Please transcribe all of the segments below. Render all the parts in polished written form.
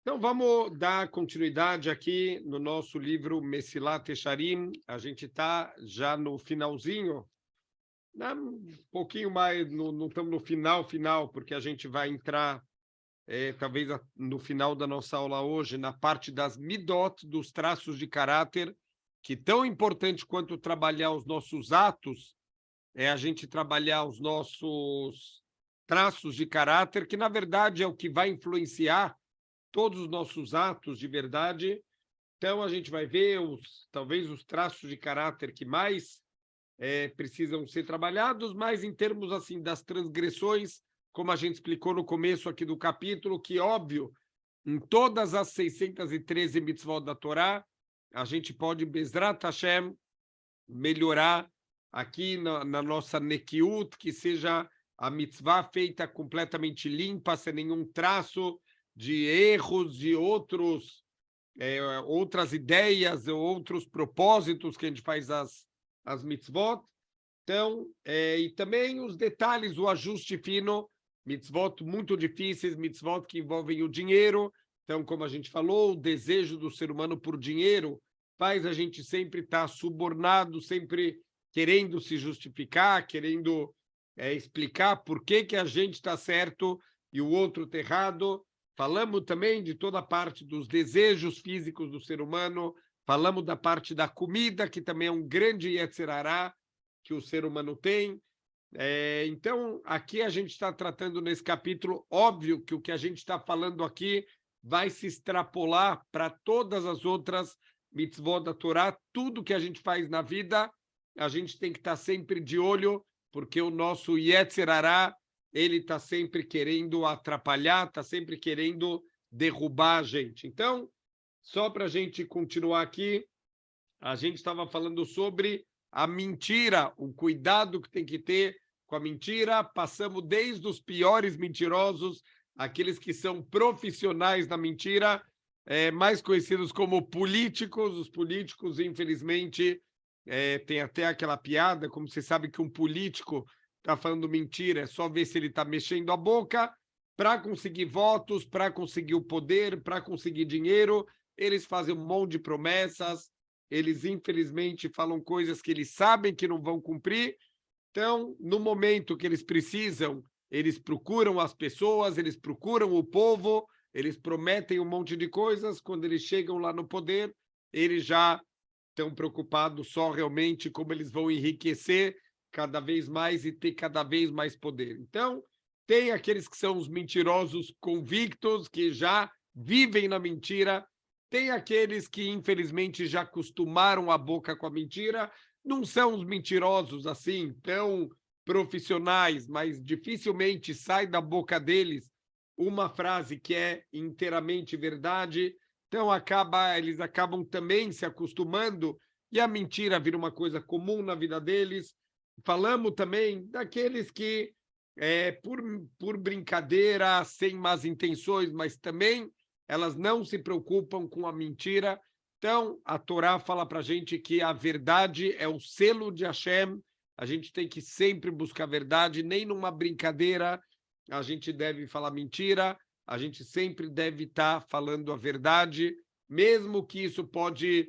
Então, vamos dar continuidade aqui no nosso livro Mesilat Yesharim. A gente está já no finalzinho, né? Um pouquinho mais, não estamos no final, porque a gente vai entrar, talvez, no final da nossa aula hoje, na parte das midot, dos traços de caráter, que tão importante quanto trabalhar os nossos atos, é a gente trabalhar os nossos traços de caráter, que, na verdade, é o que vai influenciar todos os nossos atos de verdade. Então, a gente vai ver talvez os traços de caráter que mais precisam ser trabalhados, mas em termos assim das transgressões, como a gente explicou no começo aqui do capítulo, que, óbvio, em todas as 613 mitzvot da Torá, a gente pode, Bezrat Hashem, melhorar aqui na nossa nekiut, que seja a mitzvah feita completamente limpa, sem nenhum traço de erros, de outras ideias, outros propósitos que a gente faz as mitzvot. Então, e também os detalhes, o ajuste fino, mitzvot muito difíceis, mitzvot que envolvem o dinheiro. Então, como a gente falou, o desejo do ser humano por dinheiro faz a gente sempre estar subornado, sempre querendo se justificar, querendo explicar por que a gente está certo e o outro está errado. Falamos também de toda a parte dos desejos físicos do ser humano, falamos da parte da comida, que também é um grande Yetzer Hará que o ser humano tem. Então, aqui a gente está tratando nesse capítulo, óbvio que o que a gente está falando aqui vai se extrapolar para todas as outras mitzvot da Torá, tudo que a gente faz na vida, a gente tem que estar sempre de olho, porque o nosso Yetzer Hará, ele está sempre querendo atrapalhar, está sempre querendo derrubar a gente. Então, só para a gente continuar aqui, a gente estava falando sobre a mentira, o cuidado que tem que ter com a mentira. Passamos desde os piores mentirosos, aqueles que são profissionais da mentira, mais conhecidos como políticos. Os políticos, infelizmente, tem até aquela piada, como você sabe que um político está falando mentira, é só ver se ele está mexendo a boca para conseguir votos, para conseguir o poder, para conseguir dinheiro. Eles fazem um monte de promessas, eles, infelizmente, falam coisas que eles sabem que não vão cumprir. Então, no momento que eles precisam, eles procuram as pessoas, eles procuram o povo, eles prometem um monte de coisas. Quando eles chegam lá no poder, eles já estão preocupados só realmente como eles vão enriquecer cada vez mais e ter cada vez mais poder. Então, tem aqueles que são os mentirosos convictos, que já vivem na mentira. Tem aqueles que, infelizmente, já acostumaram a boca com a mentira. Não são os mentirosos assim, tão profissionais, mas dificilmente sai da boca deles uma frase que é inteiramente verdade. Então, eles acabam também se acostumando e a mentira vira uma coisa comum na vida deles. Falamos também daqueles que, por brincadeira, sem más intenções, mas também elas não se preocupam com a mentira. Então, a Torá fala para a gente que a verdade é o selo de Hashem. A gente tem que sempre buscar a verdade, nem numa brincadeira a gente deve falar mentira. A gente sempre deve estar falando a verdade, mesmo que isso pode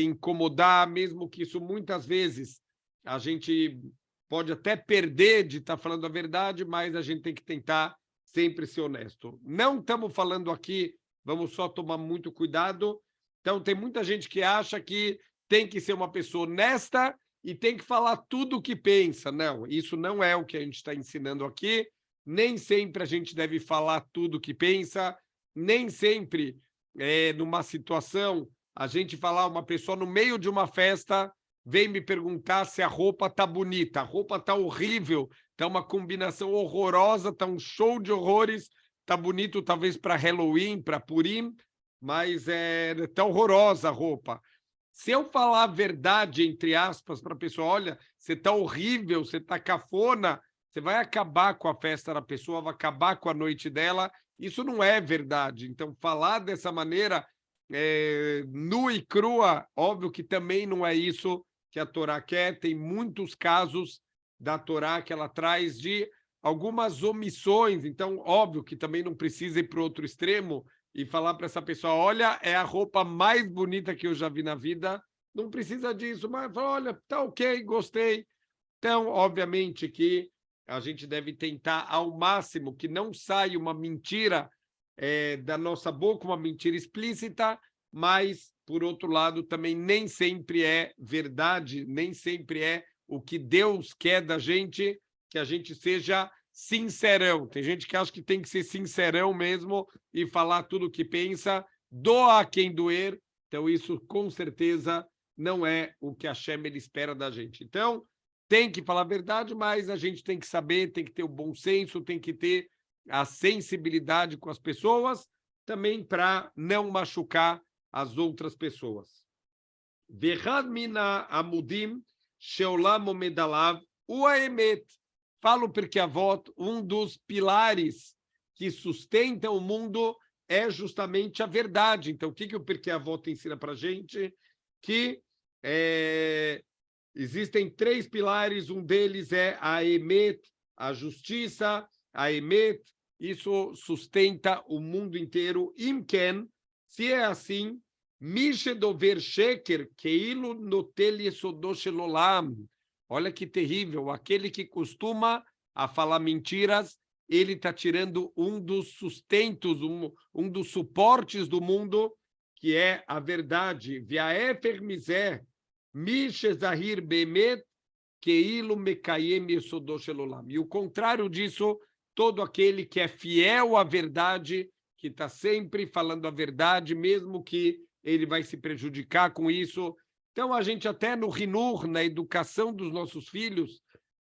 incomodar, mesmo que isso muitas vezes a gente pode até perder de estar falando a verdade, mas a gente tem que tentar sempre ser honesto. Não estamos falando aqui, vamos só tomar muito cuidado. Então, tem muita gente que acha que tem que ser uma pessoa honesta e tem que falar tudo o que pensa. Não, isso não é o que a gente está ensinando aqui. Nem sempre a gente deve falar tudo o que pensa, nem sempre, numa situação, a gente falar, uma pessoa no meio de uma festa vem me perguntar se a roupa tá bonita. A roupa tá horrível, tá uma combinação horrorosa, tá um show de horrores, tá bonito talvez para Halloween, para Purim, mas tá horrorosa a roupa. Se eu falar a verdade, entre aspas, para a pessoa, olha, você tá horrível, você tá cafona, você vai acabar com a festa da pessoa, vai acabar com a noite dela. Isso não é verdade. Então, falar dessa maneira, nua e crua, óbvio que também não é isso que a Torá quer. Tem muitos casos da Torá que ela traz de algumas omissões. Então, óbvio que também não precisa ir para o outro extremo e falar para essa pessoa, olha, é a roupa mais bonita que eu já vi na vida. Não precisa disso, mas fala, olha, tá ok, gostei. Então, obviamente que a gente deve tentar ao máximo que não saia uma mentira da nossa boca, uma mentira explícita, mas, por outro lado, também nem sempre é verdade, nem sempre é o que Deus quer da gente, que a gente seja sincerão. Tem gente que acha que tem que ser sincerão mesmo e falar tudo o que pensa, doa a quem doer. Então, isso, com certeza, não é o que a Hashem ele espera da gente. Então, tem que falar a verdade, mas a gente tem que saber, tem que ter o bom senso, tem que ter a sensibilidade com as pessoas, também para não machucar as outras pessoas. Ve'had mina amudim sheolam omed alav hu haemet. Falo porque avot, um dos pilares que sustentam o mundo é justamente a verdade. Então, o que o Pirkei Avot ensina para a gente? Que existem 3 pilares, um deles é a emet, a justiça, a emet, isso sustenta o mundo inteiro. Imken, se é assim, mishedover sheker keilo notel yesodot shel olam. Olha que terrível, aquele que costuma a falar mentiras, ele está tirando um dos sustentos, um dos suportes do mundo, que é a verdade. V'aefer mizeh, mishezahir bemet, keilo mekayem yesodot shel olam. E o contrário disso, todo aquele que é fiel à verdade, que está sempre falando a verdade, mesmo que ele vai se prejudicar com isso. Então, a gente até no Hinur, na educação dos nossos filhos,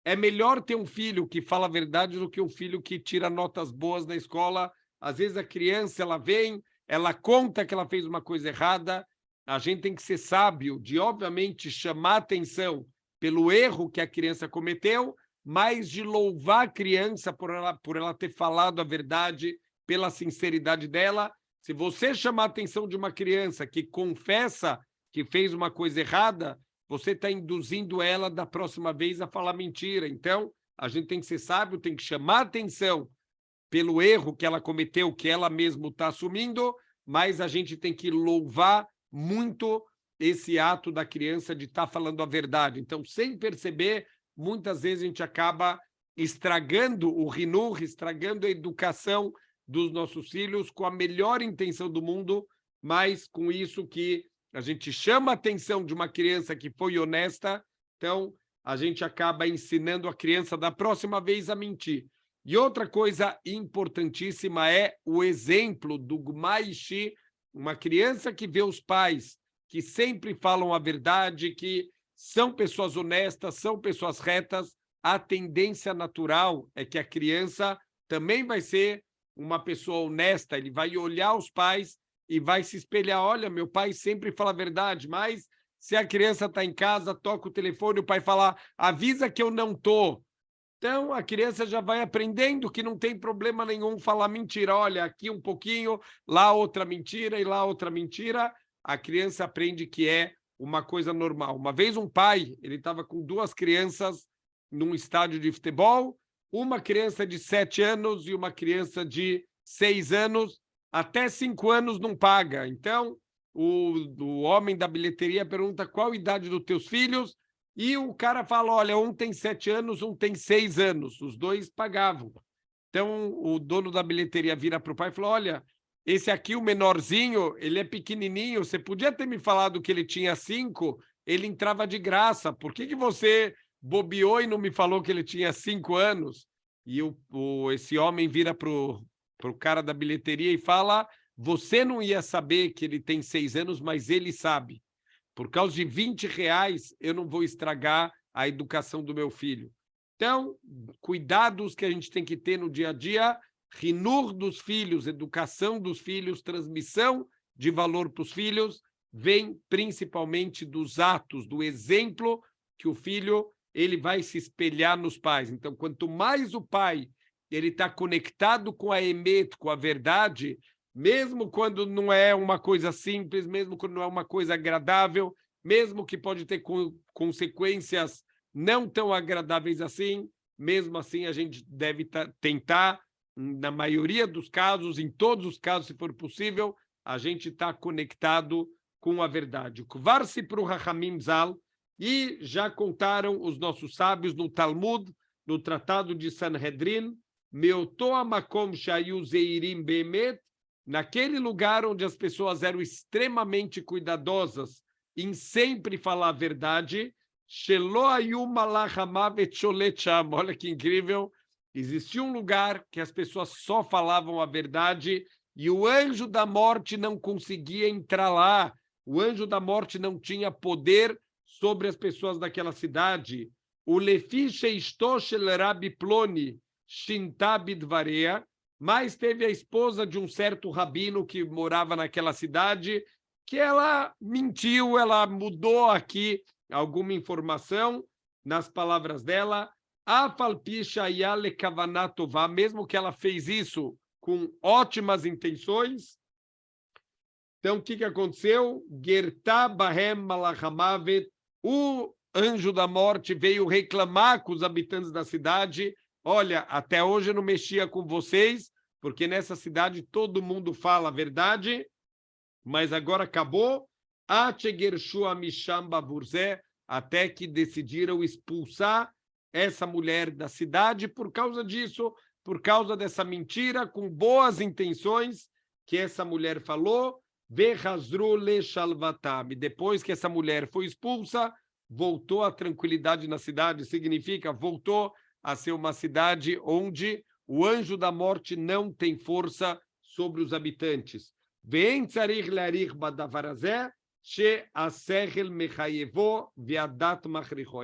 é melhor ter um filho que fala a verdade do que um filho que tira notas boas na escola. Às vezes a criança, ela vem, ela conta que ela fez uma coisa errada. A gente tem que ser sábio de, obviamente, chamar atenção pelo erro que a criança cometeu, mas de louvar a criança por ela ter falado a verdade, pela sinceridade dela. Se você chamar a atenção de uma criança que confessa que fez uma coisa errada, você está induzindo ela da próxima vez a falar mentira. Então, a gente tem que ser sábio, tem que chamar atenção pelo erro que ela cometeu, que ela mesma está assumindo, mas a gente tem que louvar muito esse ato da criança de estar falando a verdade. Então, sem perceber, muitas vezes a gente acaba estragando o Hinur, estragando a educação dos nossos filhos com a melhor intenção do mundo, mas com isso que a gente chama a atenção de uma criança que foi honesta, então a gente acaba ensinando a criança da próxima vez a mentir. E outra coisa importantíssima é o exemplo do Gmaishi, uma criança que vê os pais que sempre falam a verdade, que são pessoas honestas, são pessoas retas, a tendência natural é que a criança também vai ser uma pessoa honesta, ele vai olhar os pais e vai se espelhar, olha, meu pai sempre fala a verdade, mas se a criança está em casa, toca o telefone, o pai fala, avisa que eu não estou. Então, a criança já vai aprendendo que não tem problema nenhum falar mentira. Olha, aqui um pouquinho, lá outra mentira e lá outra mentira. A criança aprende que é uma coisa normal. Uma vez um pai, ele estava com 2 crianças num estádio de futebol, uma criança de 7 anos e uma criança de 6 anos, até 5 anos não paga. Então, o homem da bilheteria pergunta qual a idade dos teus filhos, e o cara fala, olha, um tem 7 anos, um tem 6 anos. Os 2 pagavam. Então, o dono da bilheteria vira para o pai e fala, olha, esse aqui, o menorzinho, ele é pequenininho, você podia ter me falado que ele tinha 5, ele entrava de graça. Por que você bobeou e não me falou que ele tinha 5 anos? E esse homem vira para o cara da bilheteria e fala, você não ia saber que ele tem 6 anos, mas ele sabe. Por causa de R$20, eu não vou estragar a educação do meu filho. Então, cuidados que a gente tem que ter no dia a dia, Hinur dos filhos, educação dos filhos, transmissão de valor para os filhos, vem principalmente dos atos, do exemplo que o filho ele vai se espelhar nos pais. Então, quanto mais o pai ele está conectado com a emet, com a verdade, mesmo quando não é uma coisa simples, mesmo quando não é uma coisa agradável, mesmo que pode ter consequências não tão agradáveis assim, mesmo assim a gente deve tentar, na maioria dos casos, em todos os casos, se for possível, a gente está conectado com a verdade. Kvar-se para o Hachamim Zal, e já contaram os nossos sábios no Talmud, no Tratado de Sanhedrin, Meoto Amakom Shayu Zeirim Bemet, naquele lugar onde as pessoas eram extremamente cuidadosas em sempre falar a verdade, Shelo Ayu Malach Hamavet Sholet Sham. Olha que incrível, existia um lugar que as pessoas só falavam a verdade e o anjo da morte não conseguia entrar lá, o anjo da morte não tinha poder sobre as pessoas daquela cidade. O Lefi Sheishto Shel Rabbi Ploni Shinta Bidvarea, mas teve a esposa de um certo rabino que morava naquela cidade, que ela mentiu, ela mudou aqui alguma informação nas palavras dela, mesmo que ela fez isso com ótimas intenções. Então, o que aconteceu? Gerta Bahem Malachamavet, o anjo da morte veio reclamar com os habitantes da cidade. Olha, até hoje eu não mexia com vocês, porque nessa cidade todo mundo fala a verdade, mas agora acabou. Até que decidiram expulsar essa mulher da cidade por causa disso, por causa dessa mentira, com boas intenções que essa mulher falou. Depois que essa mulher foi expulsa, voltou a tranquilidade na cidade, significa voltou a ser uma cidade onde o anjo da morte não tem força sobre os habitantes. E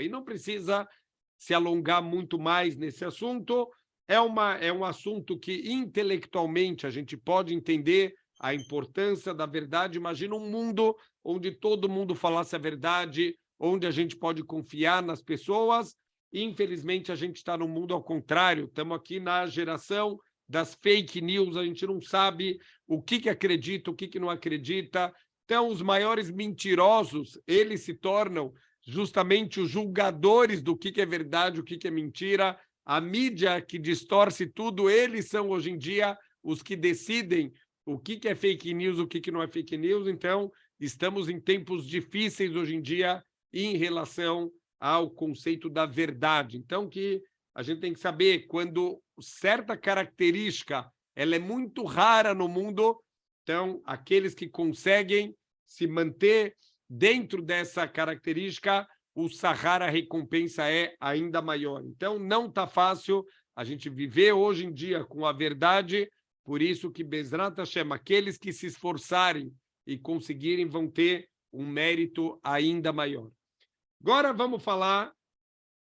não precisa se alongar muito mais nesse assunto, é um assunto que intelectualmente a gente pode entender a importância da verdade. Imagina um mundo onde todo mundo falasse a verdade, onde a gente pode confiar nas pessoas. Infelizmente, a gente está no mundo ao contrário. Estamos aqui na geração das fake news, a gente não sabe o que acredita, o que não acredita. Então, os maiores mentirosos, eles se tornam justamente os julgadores do que é verdade, o que é mentira. A mídia que distorce tudo, eles são, hoje em dia, os que decidem o que é fake news, o que não é fake news. Então, estamos em tempos difíceis hoje em dia em relação ao conceito da verdade. Então, que a gente tem que saber, quando certa característica ela é muito rara no mundo, então, aqueles que conseguem se manter dentro dessa característica, o Sahara, a recompensa é ainda maior. Então, não está fácil a gente viver hoje em dia com a verdade. Por isso que Bezrat Hashem, aqueles que se esforçarem e conseguirem, vão ter um mérito ainda maior. Agora vamos falar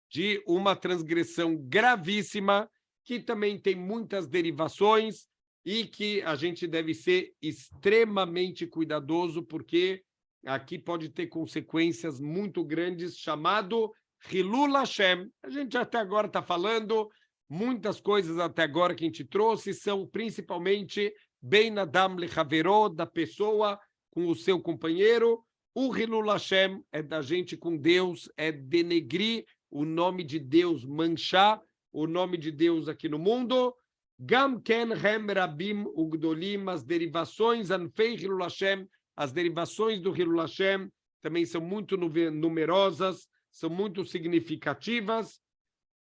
de uma transgressão gravíssima, que também tem muitas derivações e que a gente deve ser extremamente cuidadoso, porque aqui pode ter consequências muito grandes, chamado Hilul Hashem. A gente até agora está falando, muitas coisas até agora que a gente trouxe são principalmente Ben Adam Lechaveró, da pessoa com o seu companheiro. O Hilul Hashem é da gente com Deus, é denegrir o nome de Deus, manchar o nome de Deus aqui no mundo. Gam ken hem rabim ugdolim, as derivações, anfei Hilul Hashem, as derivações do Hilul Hashem também são muito numerosas, são muito significativas.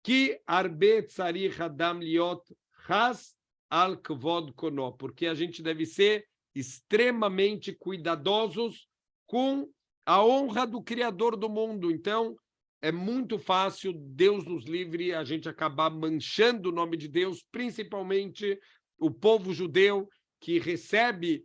Que arbe tzarich adam liot chas al kvod kono, porque a gente deve ser extremamente cuidadosos com a honra do Criador do mundo. Então, é muito fácil, Deus nos livre, a gente acabar manchando o nome de Deus, principalmente o povo judeu, que recebe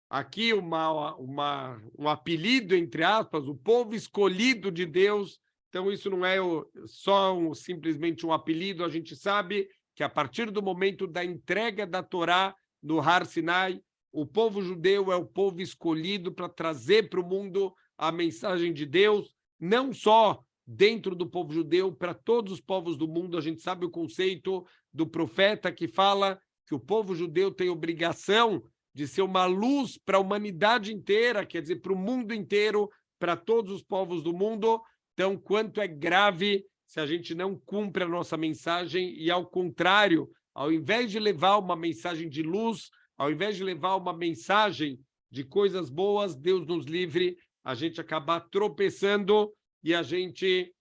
aqui um apelido, entre aspas, o povo escolhido de Deus. Então, isso não é só simplesmente um apelido, a gente sabe que a partir do momento da entrega da Torá no Har Sinai, o povo judeu é o povo escolhido para trazer para o mundo a mensagem de Deus, não só dentro do povo judeu, para todos os povos do mundo. A gente sabe o conceito do profeta que fala que o povo judeu tem obrigação de ser uma luz para a humanidade inteira, quer dizer, para o mundo inteiro, para todos os povos do mundo. Então, quanto é grave se a gente não cumpre a nossa mensagem e, ao contrário, ao invés de levar uma mensagem de luz, ao invés de levar uma mensagem de coisas boas, Deus nos livre, a gente acabar tropeçando e a gente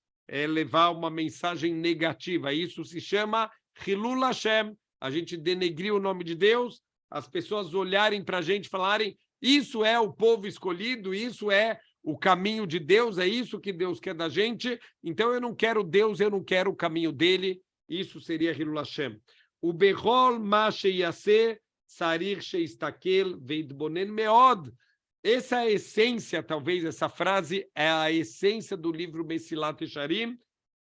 levar uma mensagem negativa. Isso se chama Hilul Hashem, a gente denegrir o nome de Deus, as pessoas olharem para a gente e falarem: isso é o povo escolhido, isso é o caminho de Deus, é isso que Deus quer da gente, então eu não quero Deus, eu não quero o caminho dele. Isso seria Hilul Hashem. O Behol Ma Sheyaseh Sarir Sheistakel Veidbonen Meod. Essa é a essência, talvez, essa frase é a essência do livro Mesilat Yesharim.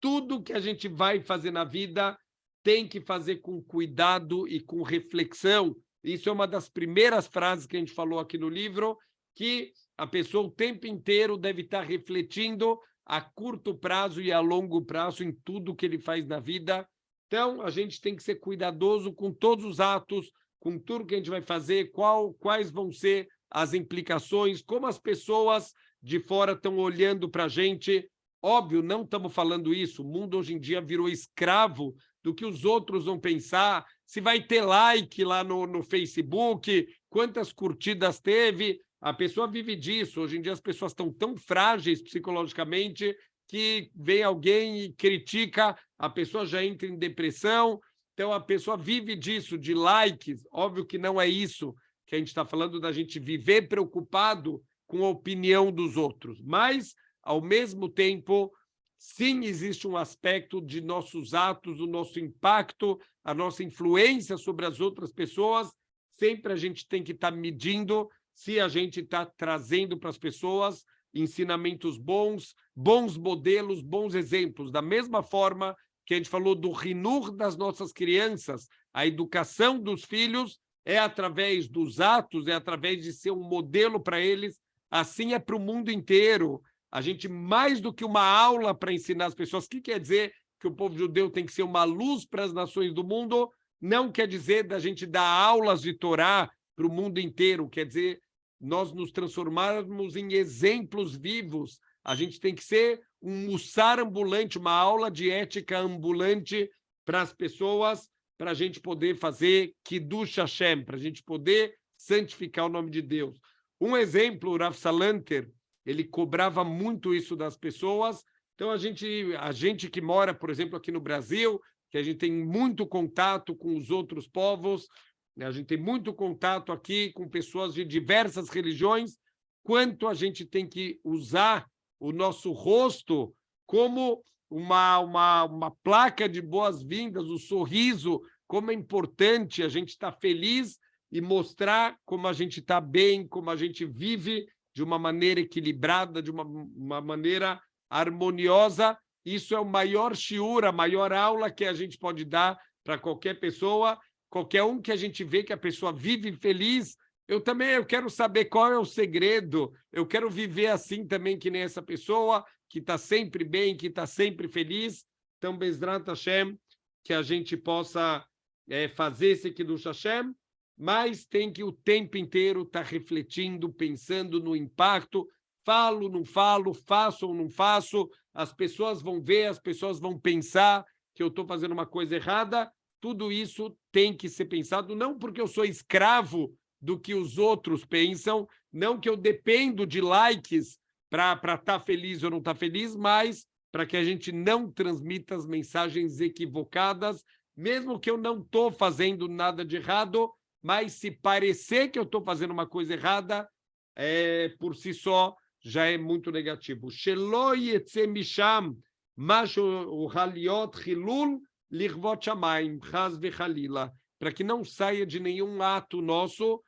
Tudo que a gente vai fazer na vida tem que fazer com cuidado e com reflexão. Isso é uma das primeiras frases que a gente falou aqui no livro, que a pessoa o tempo inteiro deve estar refletindo a curto prazo e a longo prazo em tudo que ele faz na vida. Então, a gente tem que ser cuidadoso com todos os atos, com tudo que a gente vai fazer, quais vão ser as implicações, como as pessoas de fora estão olhando para a gente. Óbvio, não estamos falando isso, o mundo hoje em dia virou escravo do que os outros vão pensar, se vai ter like lá no Facebook, quantas curtidas teve, a pessoa vive disso. Hoje em dia as pessoas estão tão frágeis psicologicamente que vem alguém e critica, a pessoa já entra em depressão, então a pessoa vive disso, de likes. Óbvio que não é isso que a gente está falando, da gente viver preocupado com a opinião dos outros, mas, ao mesmo tempo, sim, existe um aspecto de nossos atos, o nosso impacto, a nossa influência sobre as outras pessoas. Sempre a gente tem que estar medindo se a gente está trazendo para as pessoas ensinamentos bons, bons modelos, bons exemplos. Da mesma forma que a gente falou do rinur das nossas crianças, a educação dos filhos é através dos atos, é através de ser um modelo para eles, assim é para o mundo inteiro. A gente, mais do que uma aula para ensinar as pessoas, o que quer dizer que o povo judeu tem que ser uma luz para as nações do mundo, não quer dizer da gente dar aulas de Torá para o mundo inteiro, quer dizer nós nos transformarmos em exemplos vivos. A gente tem que ser um mussar ambulante, uma aula de ética ambulante para as pessoas, para a gente poder fazer Kiddush Hashem, para a gente poder santificar o nome de Deus. Um exemplo, o Rav Salanter, ele cobrava muito isso das pessoas. Então, a gente que mora, por exemplo, aqui no Brasil, que a gente tem muito contato com os outros povos, a gente tem muito contato aqui com pessoas de diversas religiões, quanto a gente tem que usar o nosso rosto como uma placa de boas-vindas, o sorriso, como é importante a gente estar feliz e mostrar como a gente está bem, como a gente vive de uma maneira equilibrada, de uma maneira harmoniosa. Isso é o maior shiur, a maior aula que a gente pode dar para qualquer pessoa. Qualquer um que a gente vê que a pessoa vive feliz, eu quero saber qual é o segredo, eu quero viver assim também que nem essa pessoa, que está sempre bem, que está sempre feliz. Então, Bezrat Hashem, que a gente possa fazer esse Kiddush Hashem, mas tem que o tempo inteiro estar refletindo, pensando no impacto. Falo, não falo, faço ou não faço, as pessoas vão ver, as pessoas vão pensar que eu estou fazendo uma coisa errada. Tudo isso tem que ser pensado, não porque eu sou escravo do que os outros pensam, não que eu dependo de likes para estar feliz ou não estar feliz, mas para que a gente não transmita as mensagens equivocadas, mesmo que eu não estou fazendo nada de errado, mas se parecer que eu estou fazendo uma coisa errada, por si só, já é muito negativo. Shelo yetze misham mashu haliot chilul lirvot shamayim, chas vechalila, para que não saia de nenhum ato nosso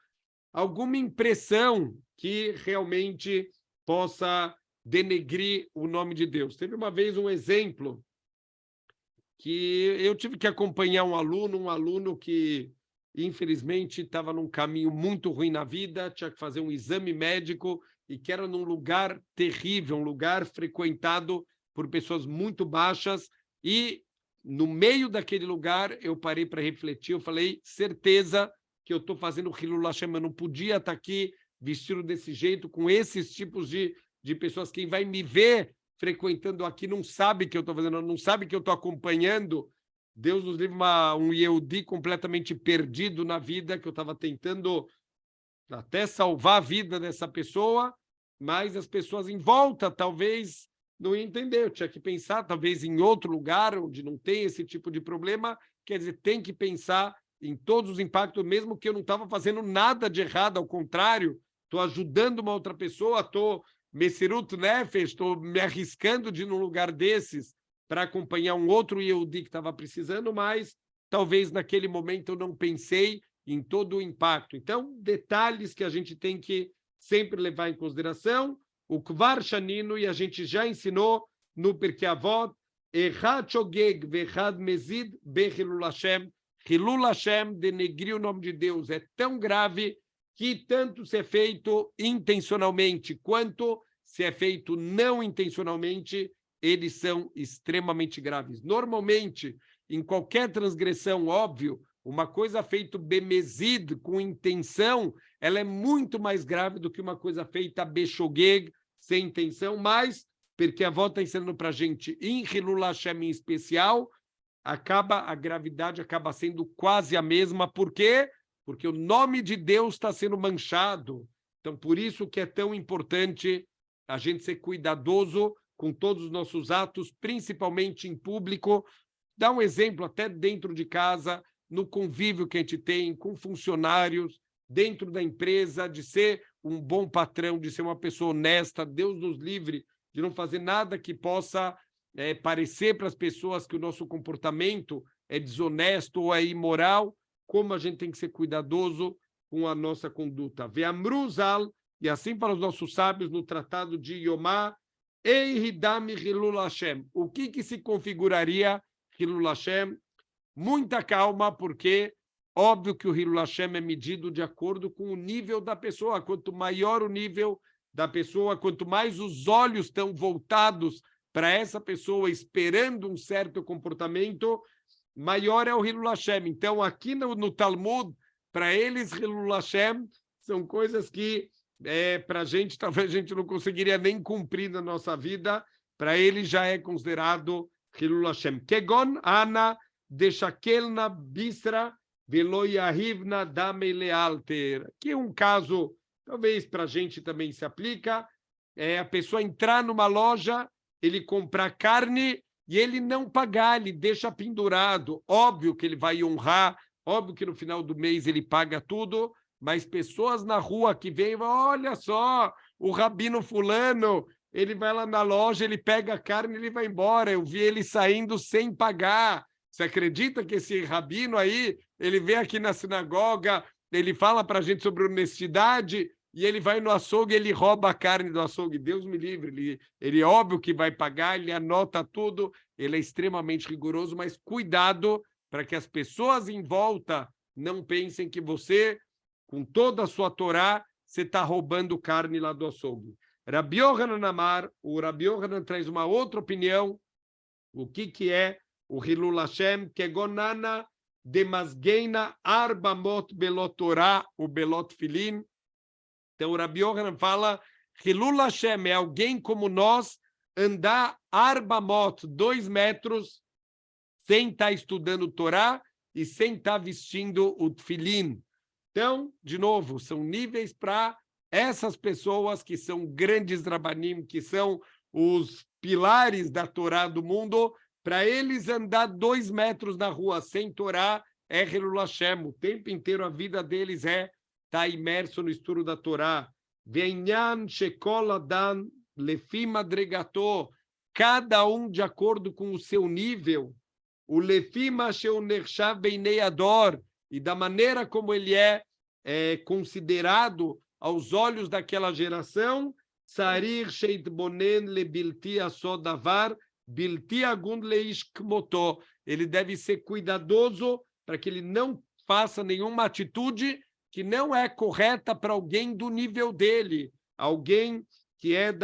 alguma impressão que realmente possa denegrir o nome de Deus. Teve uma vez um exemplo que eu tive que acompanhar um aluno que, infelizmente, estava num caminho muito ruim na vida, tinha que fazer um exame médico e que era num lugar terrível, um lugar frequentado por pessoas muito baixas, e no meio daquele lugar eu parei para refletir, eu falei, certeza que eu estou fazendo Hilul Hashem, eu não podia estar aqui vestido desse jeito, com esses tipos de pessoas. Quem vai me ver frequentando aqui não sabe que eu estou fazendo, não sabe que eu estou acompanhando. Deus nos livre um Yehudi completamente perdido na vida, que eu estava tentando até salvar a vida dessa pessoa, mas as pessoas em volta talvez não entenderam. Eu tinha que pensar, talvez, em outro lugar onde não tem esse tipo de problema. Quer dizer, tem que pensar em todos os impactos, mesmo que eu não estava fazendo nada de errado, ao contrário, estou ajudando uma outra pessoa, estou Messirut Nefesh, estou me arriscando de ir num lugar desses para acompanhar um outro Yehudi que estava precisando, mas talvez naquele momento eu não pensei em todo o impacto. Então, detalhes que a gente tem que sempre levar em consideração. O Kvar Shanino, e a gente já ensinou no Pirkei Avot, Echad Shogeg vechad Mezid Bechilul Hashem. Hilul Hashem, denegrir o nome de Deus, é tão grave que tanto se é feito intencionalmente quanto se é feito não intencionalmente, eles são extremamente graves. Normalmente, em qualquer transgressão, óbvio, uma coisa feita bemezid, com intenção, ela é muito mais grave do que uma coisa feita beshogeg, sem intenção, mas, porque a avó está ensinando para a gente, em Hilul Hashem em especial, a gravidade acaba sendo quase a mesma. Por quê? Porque o nome de Deus está sendo manchado. Então, por isso que é tão importante a gente ser cuidadoso com todos os nossos atos, principalmente em público. Dá um exemplo até dentro de casa, no convívio que a gente tem com funcionários, dentro da empresa, de ser um bom patrão, de ser uma pessoa honesta. Deus nos livre de não fazer nada que possa parecer para as pessoas que o nosso comportamento é desonesto ou é imoral, como a gente tem que ser cuidadoso com a nossa conduta. Ve'amruzal, e assim para os nossos sábios no Tratado de Yomá, Eihidami Hilul Hashem. O que se configuraria Hilul Hashem? Muita calma, porque óbvio que o Hilul Hashem é medido de acordo com o nível da pessoa. Quanto maior o nível da pessoa, quanto mais os olhos estão voltados para essa pessoa, esperando um certo comportamento, maior é o Hilul Hashem. Então, aqui no Talmud, para eles, Hilul Hashem são coisas que, para a gente, talvez a gente não conseguiria nem cumprir na nossa vida. Para eles já é considerado Hilul Hashem. Kegon ana deshakelna bisra velo yahivna dame lealter. Aqui é um caso, talvez para a gente também se aplica, é a pessoa entrar numa loja, ele comprar carne e ele não pagar, ele deixa pendurado. Óbvio que ele vai honrar, óbvio que no final do mês ele paga tudo, mas pessoas na rua que vêm, olha só, o rabino fulano, ele vai lá na loja, ele pega a carne e ele vai embora. Eu vi ele saindo sem pagar. Você acredita que esse rabino aí, ele vem aqui na sinagoga, ele fala para a gente sobre honestidade, e ele vai no açougue, ele rouba a carne do açougue. Deus me livre, ele óbvio que vai pagar, ele anota tudo, ele é extremamente rigoroso, mas cuidado para que as pessoas em volta não pensem que você, com toda a sua Torá, você está roubando carne lá do açougue. Rabi Yohanan Amar, o Rabi Yohanan traz uma outra opinião, o que é o Hilul Hashem, que é gonana demasgeina arbamot belot Torá, o belot filin. Então, o Rabi Yohanan fala, Hilul Hashem é alguém como nós andar arbamot, 2 metros, sem estar estudando Torá e sem estar vestindo o tefilin. Então, de novo, são níveis para essas pessoas que são grandes rabanim, que são os pilares da Torá do mundo, para eles andar 2 metros na rua sem Torá é Hilul Hashem. O tempo inteiro a vida deles está imerso no estudo da Torá. Venyan shekol adam lefi madregato, cada um de acordo com o seu nível. O lefi masheu nershav beinei ador, e da maneira como ele é considerado aos olhos daquela geração, sarir sheitbonen lebilti asodavar, bilti agund leish kmoto. Ele deve ser cuidadoso para que ele não faça nenhuma atitude que não é correta para alguém do nível dele, alguém que é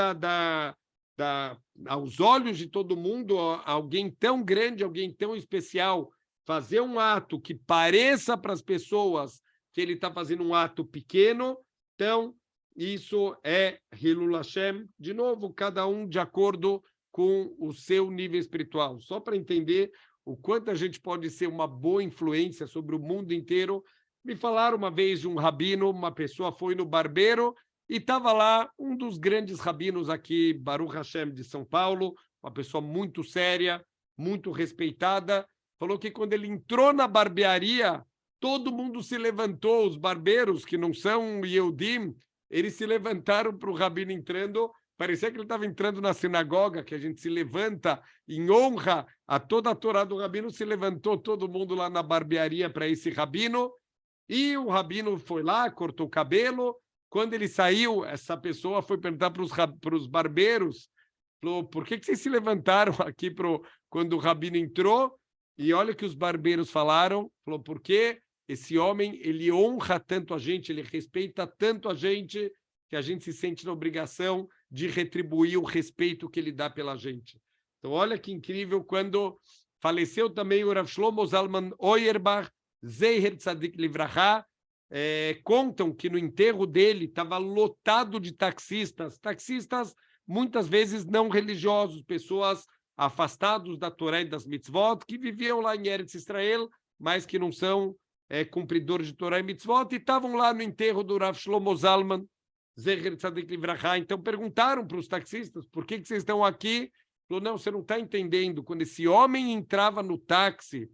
aos olhos de todo mundo, alguém tão grande, alguém tão especial, fazer um ato que pareça para as pessoas que ele está fazendo um ato pequeno. Então, isso é Hilul Hashem. De novo, cada um de acordo com o seu nível espiritual. Só para entender o quanto a gente pode ser uma boa influência sobre o mundo inteiro. Me falaram uma vez de um rabino, uma pessoa foi no barbeiro e estava lá um dos grandes rabinos aqui, Baruch Hashem, de São Paulo, uma pessoa muito séria, muito respeitada, falou que quando ele entrou na barbearia, todo mundo se levantou, os barbeiros, que não são Yehudim, eles se levantaram para o rabino entrando, parecia que ele estava entrando na sinagoga, que a gente se levanta em honra a toda a Torá do rabino, se levantou todo mundo lá na barbearia para esse rabino, e o rabino foi lá, cortou o cabelo. Quando ele saiu, essa pessoa foi perguntar para os barbeiros, falou, por que vocês se levantaram aqui quando o rabino entrou? E olha o que os barbeiros falaram, falou, porque esse homem, ele honra tanto a gente, ele respeita tanto a gente, que a gente se sente na obrigação de retribuir o respeito que ele dá pela gente. Então, olha que incrível, quando faleceu também o Rav Shlomo Zalman Auerbach, Zeher Tzadik Livrachá, contam que no enterro dele estava lotado de taxistas, muitas vezes não religiosos, pessoas afastados da Torá e das mitzvot, que viviam lá em Eretz Israel, mas que não são cumpridores de Torá e mitzvot, e estavam lá no enterro do Rav Shlomo Zalman, Zeher Tzadik Livrachá. Então perguntaram para os taxistas, por que vocês estão aqui? Falou, não, você não está entendendo, quando esse homem entrava no táxi,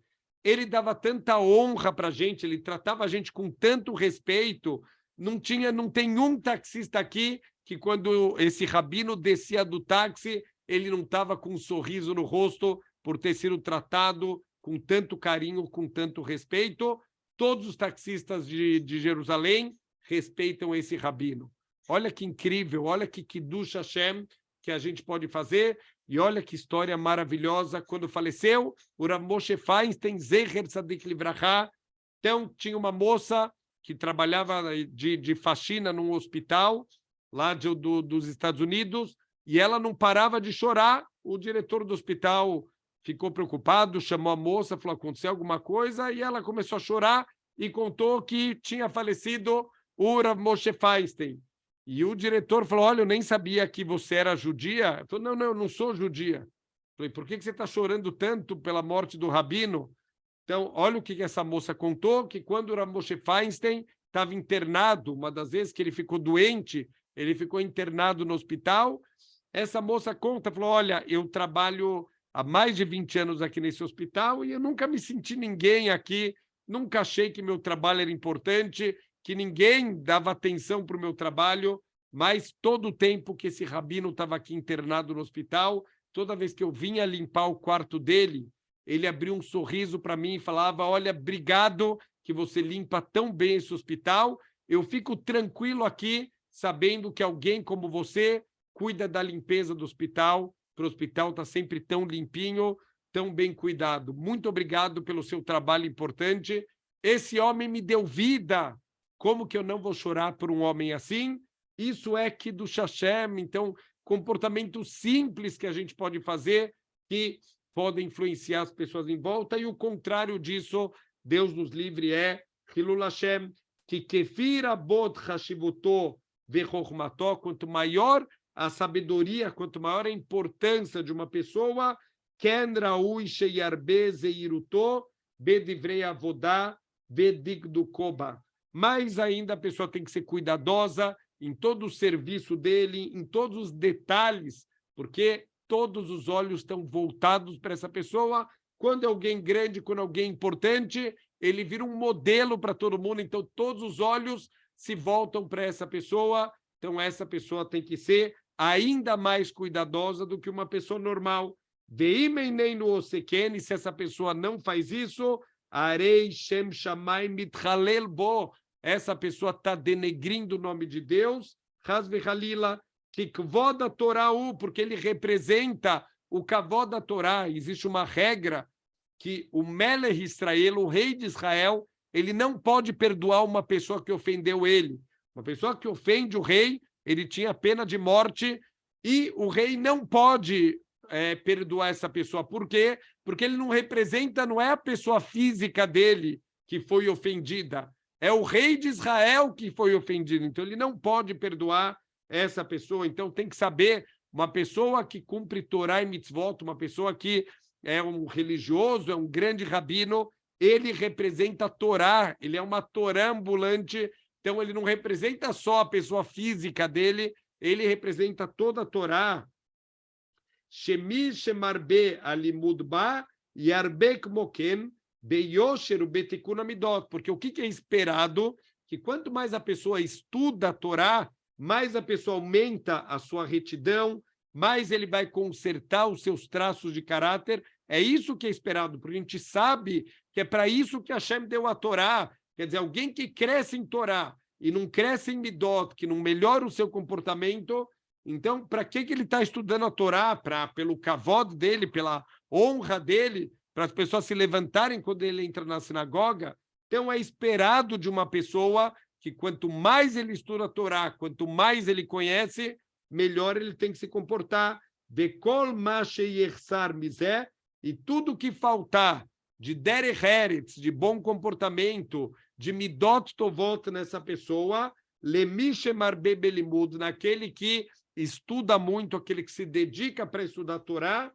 ele dava tanta honra para a gente, ele tratava a gente com tanto respeito, não tem um taxista aqui que quando esse rabino descia do táxi, ele não estava com um sorriso no rosto por ter sido tratado com tanto carinho, com tanto respeito. Todos os taxistas de Jerusalém respeitam esse rabino. Olha que incrível, olha que Kiddush Hashem que a gente pode fazer. E olha que história maravilhosa. Quando faleceu, o Rav Moshe Feinstein, Zeher Tzadik Livrachá, então tinha uma moça que trabalhava de faxina num hospital lá dos Estados Unidos, e ela não parava de chorar. O diretor do hospital ficou preocupado, chamou a moça, falou, aconteceu alguma coisa, e ela começou a chorar e contou que tinha falecido o Rav Moshe Feinstein. E o diretor falou, olha, eu nem sabia que você era judia. Eu falei, não, eu não sou judia. Eu falei, por que você está chorando tanto pela morte do rabino? Então, olha o que essa moça contou, que quando o Rav Moshe Feinstein estava internado, uma das vezes que ele ficou doente, ele ficou internado no hospital, essa moça conta, falou, olha, eu trabalho há mais de 20 anos aqui nesse hospital e eu nunca me senti ninguém aqui, nunca achei que meu trabalho era importante, que ninguém dava atenção para o meu trabalho, mas todo o tempo que esse rabino estava aqui internado no hospital, toda vez que eu vinha limpar o quarto dele, ele abriu um sorriso para mim e falava, olha, obrigado que você limpa tão bem esse hospital, eu fico tranquilo aqui, sabendo que alguém como você cuida da limpeza do hospital, para o hospital estar sempre tão limpinho, tão bem cuidado. Muito obrigado pelo seu trabalho importante. Esse homem me deu vida. Como que eu não vou chorar por um homem assim? Isso é Kiddush Hashem. Então, comportamentos simples que a gente pode fazer que podem influenciar as pessoas em volta, e o contrário disso, Deus nos livre, é Hilul Hashem, que kefir abot hashivuto vechormato, quanto maior a sabedoria, quanto maior a importância de uma pessoa, ken raui sheyarbe zeiruto bedivrei avodá vedigdukoba. Mais ainda, a pessoa tem que ser cuidadosa em todo o serviço dele, em todos os detalhes, porque todos os olhos estão voltados para essa pessoa. Quando é alguém grande, quando é alguém importante, ele vira um modelo para todo mundo, então todos os olhos se voltam para essa pessoa. Então essa pessoa tem que ser ainda mais cuidadosa do que uma pessoa normal. Veimei no osekene, se essa pessoa não faz isso, arei shem shamai mitchalel bo, essa pessoa está denegrindo o nome de Deus, hasve halila, que kavod a Torá, porque ele representa o kavod da Torá. Existe uma regra que o Melech Israel, o rei de Israel, ele não pode perdoar uma pessoa que ofendeu ele. Uma pessoa que ofende o rei, ele tinha pena de morte, e o rei não pode perdoar essa pessoa. Por quê? Porque ele não representa, não é a pessoa física dele que foi ofendida, é o rei de Israel que foi ofendido. Então ele não pode perdoar essa pessoa. Então tem que saber Uma pessoa que cumpre Torá e Mitzvot, uma pessoa que é um religioso, é um grande rabino, ele representa a Torá, ele é uma Torá ambulante, então ele não representa só a pessoa física dele, ele representa toda a Torá. Shemi shemarbe alimud ba yarbe kmoken beyosher ubetikun amidot. Porque o que é esperado? Que quanto mais a pessoa estuda a Torá, mais a pessoa aumenta a sua retidão, mais ele vai consertar os seus traços de caráter. É isso que é esperado, porque a gente sabe que é para isso que Hashem deu a Torá. Quer dizer, alguém que cresce em Torá e não cresce em Midot, que não melhora o seu comportamento, então, para que ele está estudando a Torá? Pelo kavod dele, pela honra dele, para as pessoas se levantarem quando ele entra na sinagoga? Então, é esperado de uma pessoa que quanto mais ele estuda a Torá, quanto mais ele conhece, melhor ele tem que se comportar. Bekol ma sheyersar mizeh, e tudo que faltar de derech eretz, de bom comportamento, de midot tovot nessa pessoa, lemi shemarbe belimud, naquele que estuda muito, aquele que se dedica para estudar a Torá,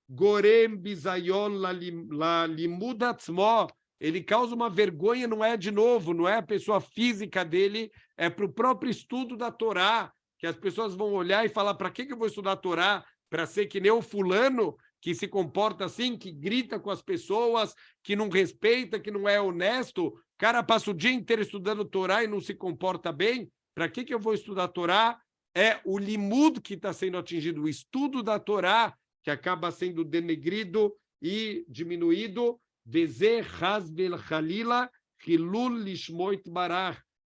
gorem bizayon la limud atzmo, ele causa uma vergonha, não é de novo, não é a pessoa física dele, é para o próprio estudo da Torá, que as pessoas vão olhar e falar, para que eu vou estudar a Torá? Para ser que nem o fulano, que se comporta assim, que grita com as pessoas, que não respeita, que não é honesto, o cara passa o dia inteiro estudando Torá e não se comporta bem, para que eu vou estudar a Torá? É o limud que está sendo atingido, o estudo da Torá, que acaba sendo denegrido e diminuído.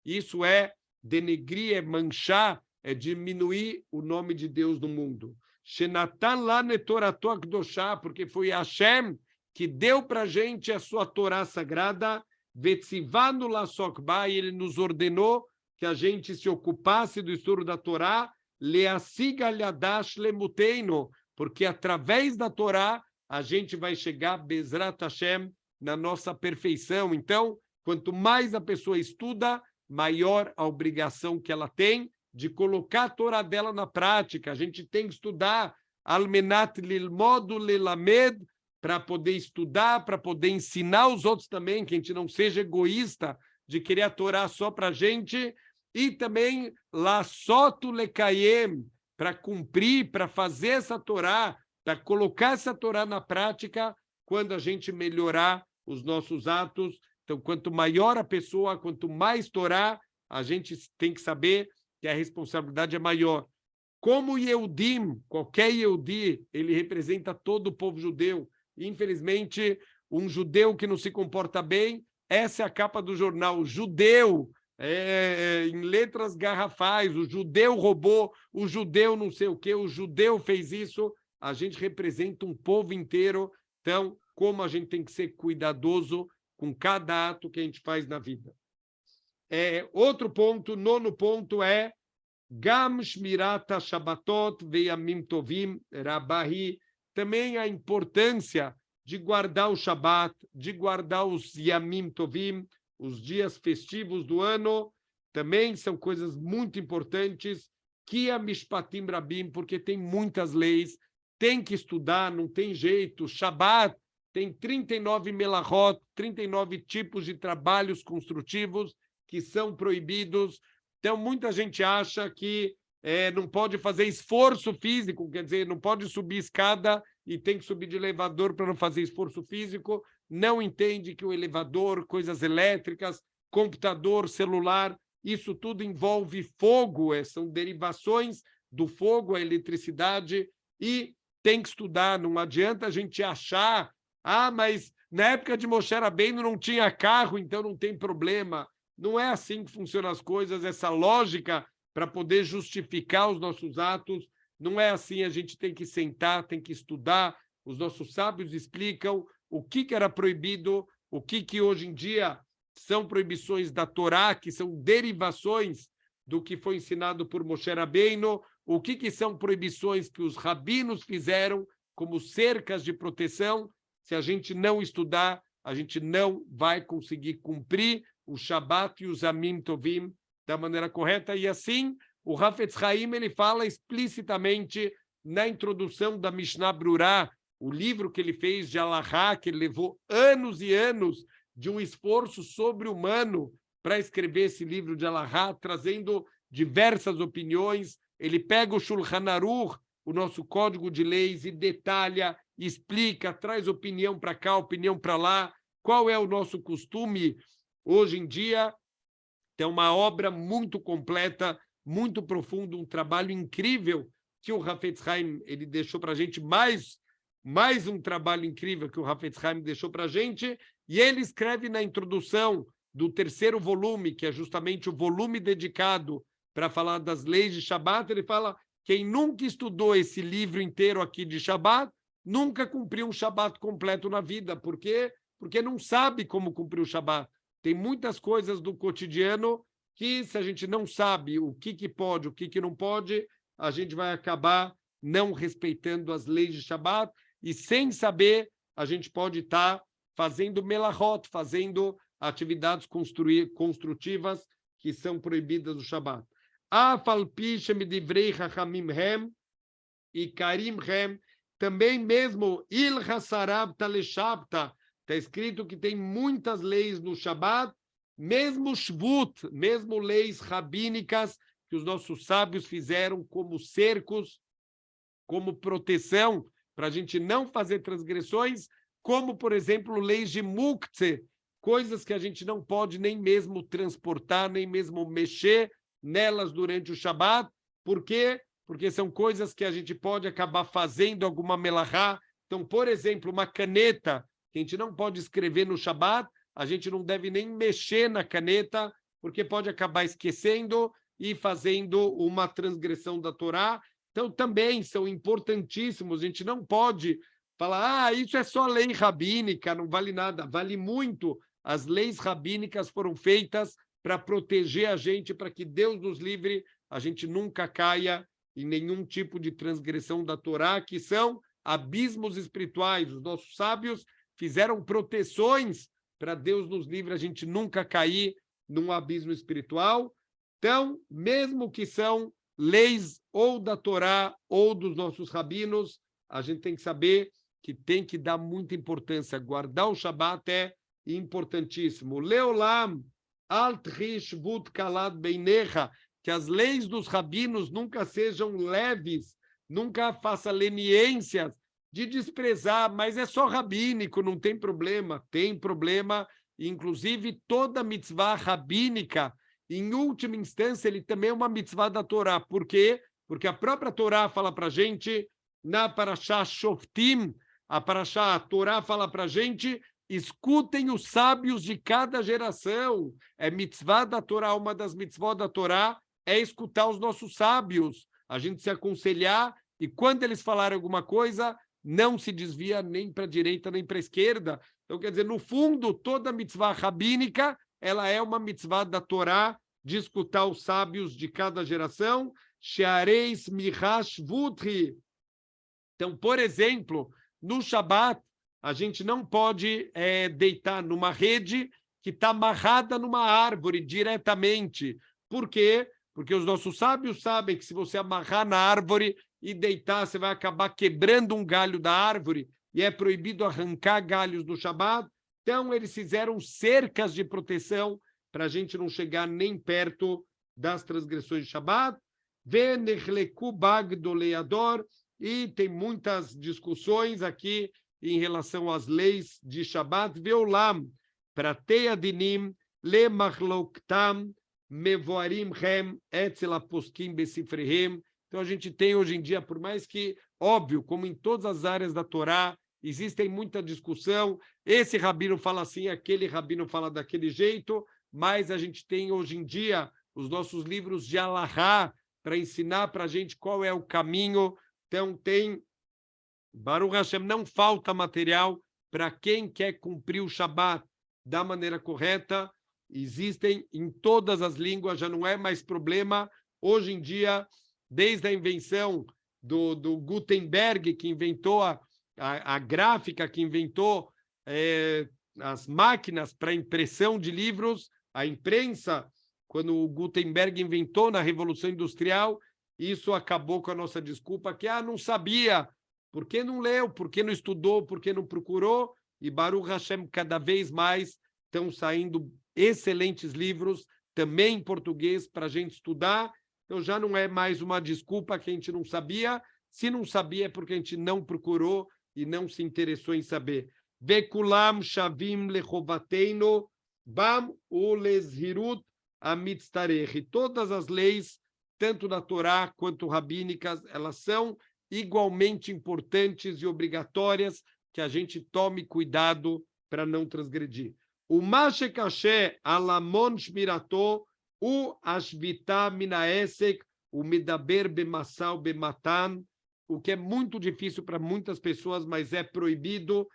Isso é denegrir, é manchar, é diminuir o nome de Deus no mundo. Porque foi Hashem que deu para a gente a sua Torá sagrada, e ele nos ordenou que a gente se ocupasse do estudo da Torá, porque através da Torá a gente vai chegar, Bezrat Hashem, na nossa perfeição. Então, quanto mais a pessoa estuda, maior a obrigação que ela tem de colocar a Torá dela na prática. A gente tem que estudar, Almenat lilmod lelamed, para poder estudar, para poder ensinar os outros também, que a gente não seja egoísta de querer a Torá só para a gente, e também Lasotu lekayem, para cumprir, para fazer essa Torá, para colocar essa Torá na prática, quando a gente melhorar os nossos atos. Então, quanto maior a pessoa, quanto mais Torá, a gente tem que saber que a responsabilidade é maior. Como Yehudim, qualquer Yehudi, ele representa todo o povo judeu. Infelizmente, um judeu que não se comporta bem, essa é a capa do jornal. Judeu, em letras garrafais, o judeu roubou, o judeu não sei o quê, o judeu fez isso. A gente representa um povo inteiro. Então, como a gente tem que ser cuidadoso com cada ato que a gente faz na vida. Outro ponto, nono ponto é Gam Shmirat Shabbatot Veyamim Tovim Rabahi, também a importância de guardar o Shabat, de guardar os Yamim Tovim, os dias festivos do ano, também são coisas muito importantes. Kia Mishpatim Rabim, porque tem muitas leis, tem que estudar, não tem jeito. Shabat tem 39 melachot, 39 tipos de trabalhos construtivos que são proibidos. Então, muita gente acha que não pode fazer esforço físico, quer dizer, não pode subir escada e tem que subir de elevador para não fazer esforço físico. Não entende que o elevador, coisas elétricas, computador, celular, isso tudo envolve fogo, são derivações do fogo, a eletricidade, e tem que estudar. Não adianta a gente achar, mas na época de Moshe Rabbeinu não tinha carro, então não tem problema. Não é assim que funcionam as coisas, essa lógica para poder justificar os nossos atos, não é assim. A gente tem que sentar, tem que estudar. Os nossos sábios explicam o que era proibido, o que hoje em dia são proibições da Torá, que são derivações do que foi ensinado por Moshe Rabbeinu, o que são proibições que os rabinos fizeram como cercas de proteção. Se a gente não estudar, a gente não vai conseguir cumprir o Shabat e os Yamim Tovim da maneira correta. E assim, o Hafetz Haim ele fala explicitamente na introdução da Mishnah Brurá, o livro que ele fez de Alahá, que ele levou anos e anos de um esforço sobre-humano para escrever esse livro de Alahá, trazendo diversas opiniões. Ele pega o Shulchan Aruch, o nosso código de leis, e detalha, explica, traz opinião para cá, opinião para lá, qual é o nosso costume hoje em dia. Tem uma obra muito completa, muito profunda, um trabalho incrível que o Hafetz Haim ele deixou para a gente, mais um trabalho incrível que o Hafetz Haim deixou para a gente, e ele escreve na introdução do terceiro volume, que é justamente o volume dedicado para falar das leis de Shabat, ele fala: quem nunca estudou esse livro inteiro aqui de Shabat, nunca cumpriu um Shabat completo na vida. Por quê? Porque não sabe como cumprir o Shabat. Tem muitas coisas do cotidiano que, se a gente não sabe o que pode, o que não pode, a gente vai acabar não respeitando as leis de Shabat, e sem saber, a gente pode estar fazendo melahot, fazendo atividades construtivas que são proibidas do Shabat. Afalpi shemidivrei chachamim hem e karim hem, também mesmo il hasarav taleshabta, está escrito que tem muitas leis no Shabat, mesmo Shvut, mesmo leis rabínicas que os nossos sábios fizeram como cercos, como proteção, para a gente não fazer transgressões, como, por exemplo, leis de Muktzeh, coisas que a gente não pode nem mesmo transportar, nem mesmo mexer nelas durante o Shabat. Por quê? Porque são coisas que a gente pode acabar fazendo alguma melahá. Então, por exemplo, uma caneta, que a gente não pode escrever no Shabat, a gente não deve nem mexer na caneta, porque pode acabar esquecendo e fazendo uma transgressão da Torá. Então, também são importantíssimos. A gente não pode falar, isso é só lei rabínica, não vale nada. Vale muito. As leis rabínicas foram feitas para proteger a gente, para que Deus nos livre, a gente nunca caia em nenhum tipo de transgressão da Torá, que são abismos espirituais. Os nossos sábios fizeram proteções para Deus nos livre, a gente nunca cair num abismo espiritual. Então, mesmo que são leis ou da Torá ou dos nossos rabinos, a gente tem que saber que tem que dar muita importância. Guardar o Shabat é importantíssimo. Leolam alt rishvut kalad beinecha, que as leis dos rabinos nunca sejam leves, nunca faça leniências de desprezar, mas é só rabínico, não tem problema. Tem problema, inclusive toda mitzvah rabínica, em última instância, ele também é uma mitzvah da Torá. Por quê? Porque a própria Torá fala para a gente, na Parashá Shoftim, a Torá fala para a gente: escutem os sábios de cada geração. É mitzvah da Torá, uma das mitzvot da Torá é escutar os nossos sábios, a gente se aconselhar, e quando eles falarem alguma coisa, não se desvia nem para a direita nem para a esquerda. Então, quer dizer, no fundo, toda mitzvah rabínica, ela é uma mitzvah da Torá, de escutar os sábios de cada geração. Sheareis mihash vutri. Então, por exemplo, no Shabat, a gente não pode deitar numa rede que está amarrada numa árvore diretamente. Por quê? Porque os nossos sábios sabem que se você amarrar na árvore e deitar, você vai acabar quebrando um galho da árvore, e é proibido arrancar galhos do Shabat. Então, eles fizeram cercas de proteção para a gente não chegar nem perto das transgressões de Shabat. Venechleku bagdoleador, e tem muitas discussões aqui em relação às leis de Shabat. Veolam, prateia dinim, le machloktam, mevoarim hem, etzel aposkim besifrehem. Então, a gente tem hoje em dia, por mais que, óbvio, como em todas as áreas da Torá, existem muita discussão, esse rabino fala assim, aquele rabino fala daquele jeito, mas a gente tem hoje em dia os nossos livros de Alahá para ensinar para a gente qual é o caminho. Então, tem, Baruch Hashem, não falta material para quem quer cumprir o Shabat da maneira correta. Existem em todas as línguas, já não é mais problema. Hoje em dia, desde a invenção do Gutenberg, que inventou a gráfica, que inventou as máquinas para impressão de livros, a imprensa, quando o Gutenberg inventou na Revolução Industrial, Isso acabou com a nossa desculpa que, não sabia, por que não leu, por que não estudou, por que não procurou? E Baruch Hashem, cada vez mais estão saindo excelentes livros, também em português, para a gente estudar. Então já não é mais uma desculpa que a gente não sabia. Se não sabia é porque a gente não procurou e não se interessou em saber. Vekulam shavim lechovateinu bam ulezhirut amitztarech. Todas as leis, tanto da Torá quanto rabínicas, elas são igualmente importantes e obrigatórias que a gente tome cuidado para não transgredir. O mashekashe alamon shmirato o ashvita minaesek o medaber bemassal bematan, o que é muito difícil para muitas pessoas, mas é proibido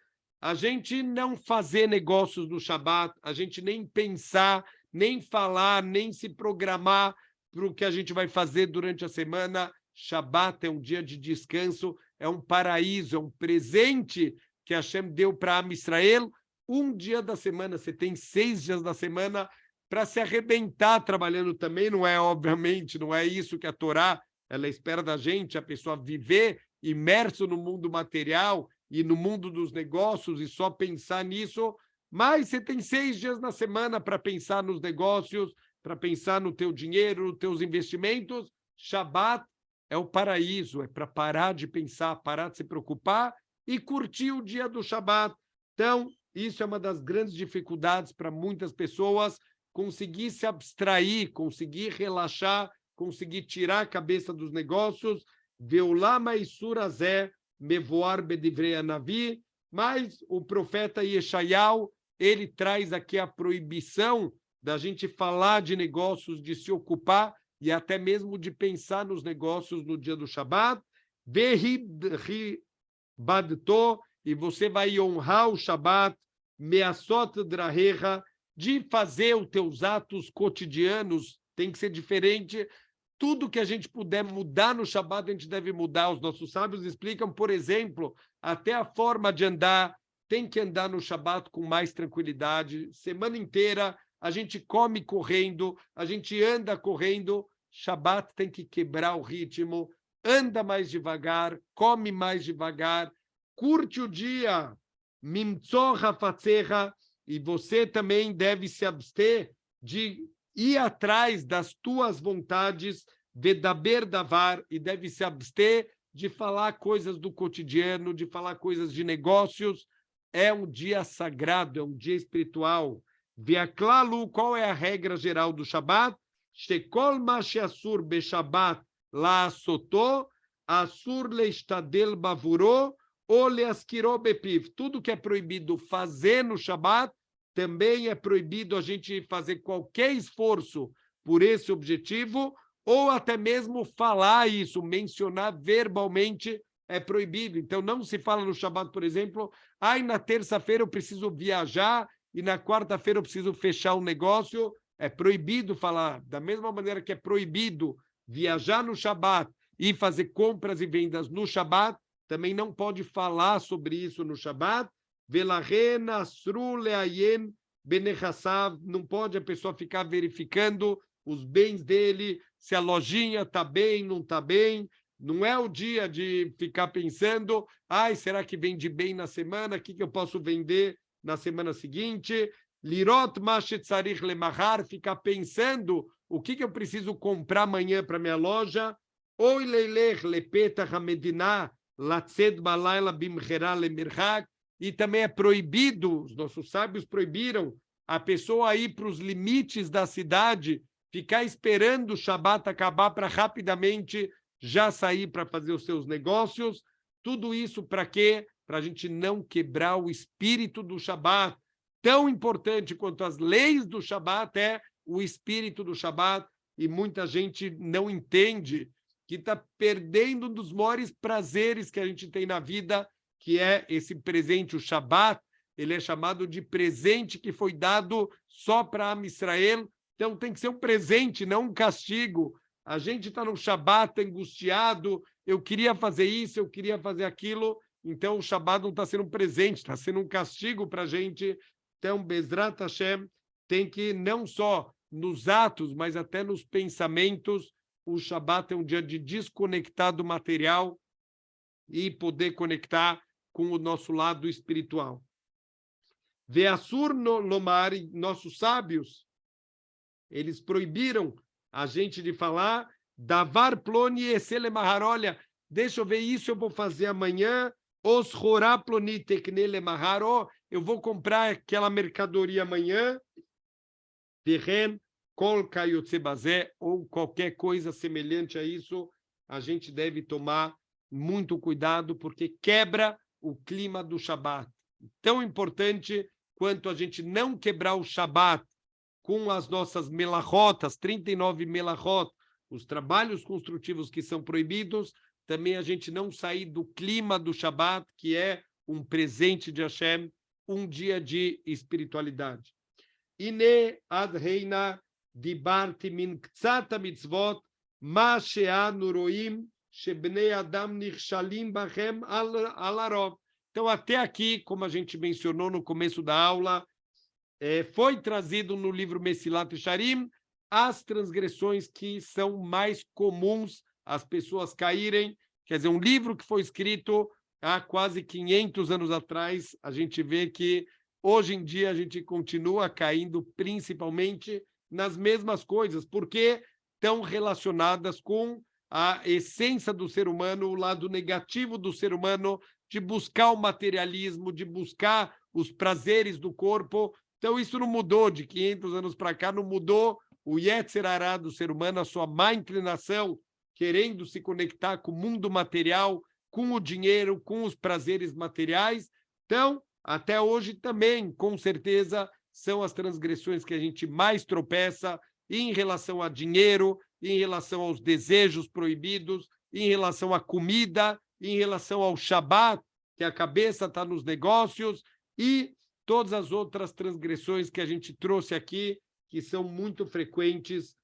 a gente não fazer negócios no Shabat, a gente nem pensar, nem falar, nem se programar para o que a gente vai fazer durante a semana. Shabat é um dia de descanso, é um paraíso, é um presente que Hashem deu para Am Israel. Um dia da semana, você tem 6 dias da semana para se arrebentar trabalhando também, não é, obviamente, não é isso que a Torá ela espera da gente, a pessoa viver imerso no mundo material e no mundo dos negócios e só pensar nisso, mas você tem 6 dias na semana para pensar nos negócios, para pensar no teu dinheiro, nos teus investimentos. Shabat é o paraíso, é para parar de pensar, parar de se preocupar e curtir o dia do Shabat. Então, isso é uma das grandes dificuldades para muitas pessoas, conseguir se abstrair, conseguir relaxar, conseguir tirar a cabeça dos negócios. Veulama e surazé mevoar bedivrei anavi, mas o profeta Yeshayahu, ele traz aqui a proibição da gente falar de negócios, de se ocupar e até mesmo de pensar nos negócios no dia do Shabat. Badto, e você vai honrar o Shabat, measot drahecha, de fazer os teus atos cotidianos, tem que ser diferente. Tudo que a gente puder mudar no Shabat, a gente deve mudar. Os nossos sábios explicam, por exemplo, até a forma de andar, tem que andar no Shabat com mais tranquilidade. Semana inteira a gente come correndo, a gente anda correndo. Shabat tem que quebrar o ritmo, anda mais devagar, come mais devagar, curte o dia, mimtzor hafatzecha, e você também deve se abster de ir atrás das tuas vontades, vedaber davar, e deve se abster de falar coisas do cotidiano, de falar coisas de negócios. É um dia sagrado, é um dia espiritual. Viaklalu, qual é a regra geral do Shabat? Shekol ma she'asur beShabat la'asotó, asur leishtadel bavuro, ou leaskiró bepiv. Tudo que é proibido fazer no Shabat, também é proibido a gente fazer qualquer esforço por esse objetivo, ou até mesmo falar isso, mencionar verbalmente é proibido. Então, não se fala no Shabat, por exemplo, na terça-feira eu preciso viajar e na quarta-feira eu preciso fechar um negócio. É proibido falar. Da mesma maneira que é proibido viajar no Shabat e fazer compras e vendas no Shabat, também não pode falar sobre isso no Shabat. Não pode a pessoa ficar verificando os bens dele, se a lojinha está bem, não está bem. Não é o dia de ficar pensando, será que vende bem na semana? O que eu posso vender na semana seguinte? Lirot mashetzarich lemahar, ficar pensando o que eu preciso comprar amanhã para minha loja. Oi leilech lepetach hamedinah latzed balayla bimchera lemirchak. E também é proibido, os nossos sábios proibiram a pessoa ir para os limites da cidade, ficar esperando o Shabat acabar para rapidamente já sair para fazer os seus negócios. Tudo isso para quê? Para a gente não quebrar o espírito do Shabat. Tão importante quanto as leis do Shabat é o espírito do Shabat, e muita gente não entende que está perdendo um dos maiores prazeres que a gente tem na vida, que é esse presente, o Shabat. Ele é chamado de presente que foi dado só para Am Israel. Então tem que ser um presente, não um castigo. A gente está no Shabat angustiado, eu queria fazer isso, eu queria fazer aquilo. Então o Shabat não está sendo um presente, está sendo um castigo para a gente. Então, Bezrat Hashem tem que, não só nos atos, mas até nos pensamentos, o Shabat é um dia de desconectar do material e poder conectar com o nosso lado espiritual. Ve'asur lomar, nossos sábios, eles proibiram a gente de falar davar ploni esele mahar, olha, deixa eu ver isso, eu vou fazer amanhã, os horá ploni teknele mahar, eu vou comprar aquela mercadoria amanhã, terren, kol kayotze bazé, ou qualquer coisa semelhante a isso, a gente deve tomar muito cuidado, porque quebra o clima do Shabat. Tão importante quanto a gente não quebrar o Shabat com as nossas melachotas, 39 melachot, os trabalhos construtivos que são proibidos, também a gente não sair do clima do Shabat, que é um presente de Hashem, um dia de espiritualidade. Ine ad reina dibarti min ktsat mitzvot ma she'anu roim shebnei adam nichshalim bachem al arov. Então, até aqui, como a gente mencionou no começo da aula, foi trazido no livro Mesilat Yesharim as transgressões que são mais comuns as pessoas caírem. Quer dizer, um livro que foi escrito há quase 500 anos atrás, a gente vê que hoje em dia a gente continua caindo principalmente nas mesmas coisas, porque estão relacionadas com a essência do ser humano, o lado negativo do ser humano, de buscar o materialismo, de buscar os prazeres do corpo. Então, isso não mudou de 500 anos para cá, não mudou o Yetzer Hará do ser humano, a sua má inclinação, querendo se conectar com o mundo material, com o dinheiro, com os prazeres materiais. Então, até hoje também, com certeza, são as transgressões que a gente mais tropeça em relação a dinheiro, em relação aos desejos proibidos, em relação à comida, em relação ao Shabat, que a cabeça está nos negócios, e todas as outras transgressões que a gente trouxe aqui, que são muito frequentes,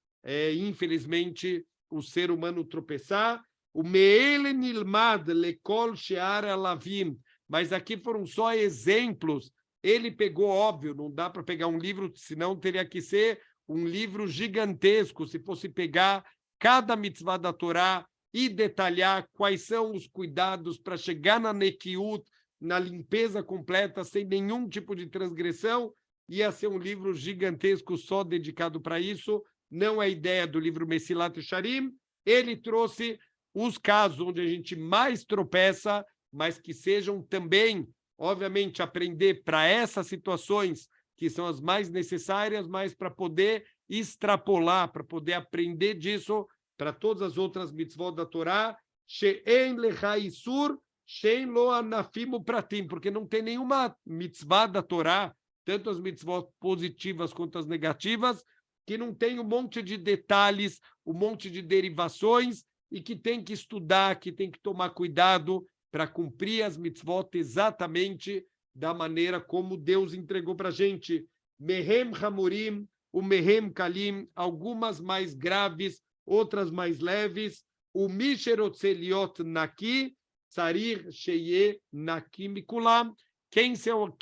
infelizmente, o ser humano tropeçar. O Me'ele Nilmad Lekol Shear Alavim, mas aqui foram só exemplos. Ele pegou, óbvio, não dá para pegar um livro, senão teria que ser um livro gigantesco, se fosse pegar cada mitzvah da Torá e detalhar quais são os cuidados para chegar na Nekiut, na limpeza completa, sem nenhum tipo de transgressão, ia ser um livro gigantesco só dedicado para isso. Não é a ideia do livro Mesilat Yesharim. Ele trouxe os casos onde a gente mais tropeça, mas que sejam também, obviamente, aprender para essas situações que são as mais necessárias, mas para poder extrapolar, para poder aprender disso para todas as outras mitzvot da Torá, she'en lecha isur, she'en lo anafimu pratim, porque não tem nenhuma mitzvah da Torá, tanto as mitzvot positivas quanto as negativas, que não tem um monte de detalhes, um monte de derivações, e que tem que estudar, que tem que tomar cuidado para cumprir as mitzvot exatamente da maneira como Deus entregou para a gente. Mehem hamurim, o mehem kalim, algumas mais graves, outras mais leves. O misherotzeliot naki, tsarir sheye naki mikulam. Quem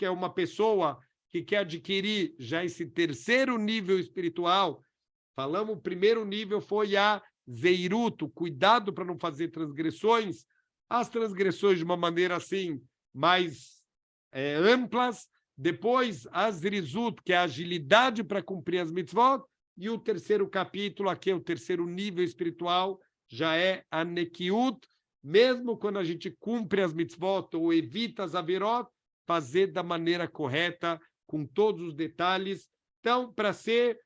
é uma pessoa que quer adquirir já esse terceiro nível espiritual, falamos, o primeiro nível foi a zeiruto, cuidado para não fazer transgressões, as transgressões de uma maneira assim, mais amplas, depois a zrizut, que é a agilidade para cumprir as mitzvot, e o terceiro capítulo, aqui é o terceiro nível espiritual, já é a nekiut, mesmo quando a gente cumpre as mitzvot ou evita as averot, fazer da maneira correta, com todos os detalhes. Então, para ser